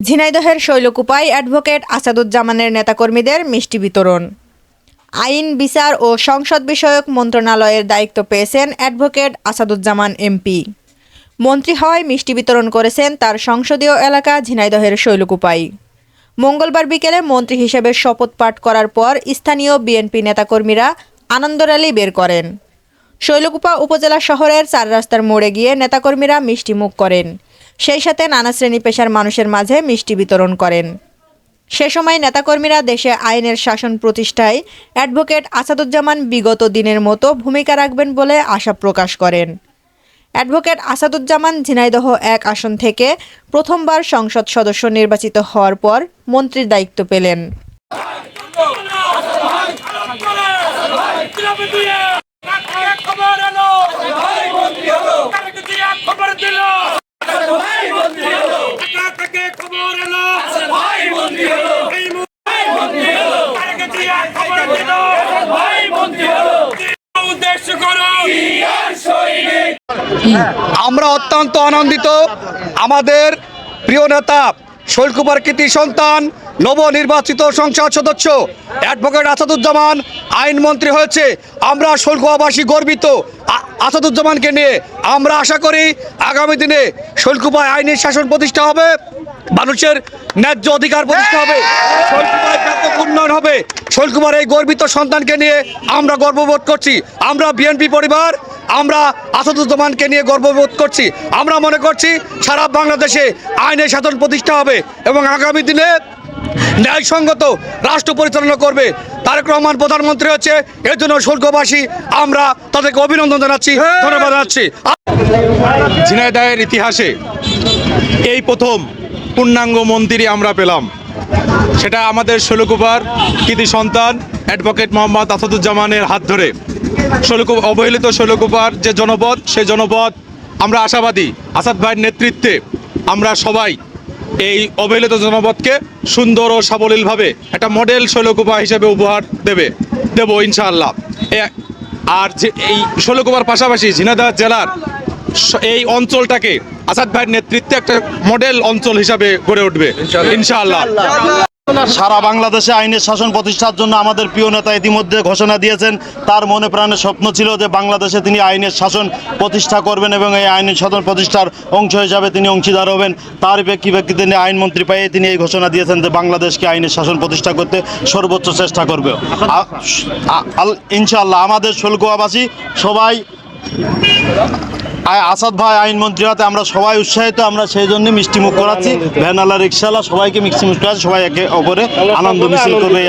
ঝিনাইদহের শৈলকুপায় অ্যাডভোকেট আসাদুজ্জামানের নেতাকর্মীদের মিষ্টি বিতরণ। আইন, বিচার ও সংসদ বিষয়ক মন্ত্রণালয়ের দায়িত্ব পেয়েছেন অ্যাডভোকেট আসাদুজ্জামান এমপি। মন্ত্রী হওয়ায় মিষ্টি বিতরণ করেছেন তার সংসদীয় এলাকা ঝিনাইদহের শৈলকুপায়। মঙ্গলবার বিকেলে মন্ত্রী হিসেবে শপথ পাঠ করার পর স্থানীয় বিএনপি নেতাকর্মীরা আনন্দ র্যালি বের করেন। শৈলকুপা উপজেলা শহরের 4 রাস্তার মোড়ে গিয়ে নেতাকর্মীরা মিষ্টি মুখ করেন, সেই সাথে নানা শ্রেণী পেশার মানুষের মাঝে মিষ্টি বিতরণ করেন। সে সময় নেতাকর্মীরা দেশে আইনের শাসন প্রতিষ্ঠায় অ্যাডভোকেট আসাদুজ্জামান বিগত দিনের মতো ভূমিকা রাখবেন বলে আশা প্রকাশ করেন। অ্যাডভোকেট আসাদুজ্জামান ঝিনাইদহ 1 আসন থেকে প্রথমবার সংসদ সদস্য নির্বাচিত হওয়ার পর মন্ত্রীর দায়িত্ব পেলেন। আমরা অত্যন্ত আনন্দিত। আমাদের প্রিয় নেতা শৈলকুপার কৃতি সন্তান নবনির্বাচিত সংসদ সদস্য অ্যাডভোকেট আসাদুজ্জামান আইনমন্ত্রী হয়েছে। আমরা শৈলকুপাবাসী গর্বিত আসাদুজ্জামানকে নিয়ে। আমরা আশা করি আগামী দিনে শৈলকুপায় আইনের শাসন প্রতিষ্ঠা হবে, মানুষের ন্যায্য অধিকার প্রতিষ্ঠা হবে, শৈলকুপায় ব্যাপক উন্নয়ন হবে। শৈলকুপার এই গর্বিত সন্তানকে নিয়ে আমরা গর্ববোধ করছি। আমরা বিএনপি পরিবার, আমরা আসাদুজ্জামানকে নিয়ে গর্ববোধ করছি। আমরা মনে করছি সারা বাংলাদেশে আইনের শাসন প্রতিষ্ঠা হবে এবং আগামী দিনে ন্যায়সঙ্গত রাষ্ট্র পরিচালনা করবে। তারেক রহমান প্রধানমন্ত্রী হচ্ছে, এর জন্য শৈলকুপাবাসী আমরা তাদেরকে অভিনন্দন জানাচ্ছি, ধন্যবাদ জানাচ্ছি। ঝিনাইদহের ইতিহাসে এই প্রথম পূর্ণাঙ্গ মন্ত্রী আমরা পেলাম, সেটা আমাদের শৈলকুপার কৃতি সন্তান অ্যাডভোকেট মোহাম্মদ আসাদুজ্জামানের হাত ধরে। অবহেলিত শৈলকুপার যে জনপদ, সেই জনপদ আমরা আশাবাদী আসাদ ভাইয়ের নেতৃত্বে আমরা সবাই এই অবহেলিত জনপদকে সুন্দর ও সাবলীলভাবে একটা মডেল শৈলকুপা হিসেবে উপহার দেব ইনশাআল্লাহ। আর যে এই শৈলকুপার পাশাপাশি ঝিনাইদহ জেলার এই অঞ্চলটাকে আসাদ ভাইয়ের নেতৃত্বে একটা মডেল অঞ্চল হিসাবে গড়ে উঠবে ইনশাআল্লাহ। সারা বাংলাদেশে আইনের শাসন প্রতিষ্ঠার জন্য আমাদের প্রিয় নেতা ইতিমধ্যে ঘোষণা দিয়েছেন। তার মনে প্রাণে স্বপ্ন ছিল যে বাংলাদেশে তিনি আইনের শাসন প্রতিষ্ঠা করবেন এবং এই আইনের শাসন প্রতিষ্ঠার অংশ হিসাবে তিনি অংশীদার হবেন। তার প্রেক্ষিতে তিনি আইনমন্ত্রী পেয়ে তিনি এই ঘোষণা দিয়েছেন যে বাংলাদেশকে আইনের শাসন প্রতিষ্ঠা করতে সর্বোচ্চ চেষ্টা করবে ইনশাআল্লাহ। আমাদের শৈলকুপাবাসী সবাই আসাদ ভাই আইনমন্ত্রী হাতে আমরা সবাই উৎসাহিত। আমরা সেই জন্য মিষ্টি মুখ করাচ্ছি, ভ্যানালা রিক্সাওয়ালা সবাইকে মিষ্টি মুখ করাচ্ছি, সবাই একে অপরে আনন্দ মিছিল করবে।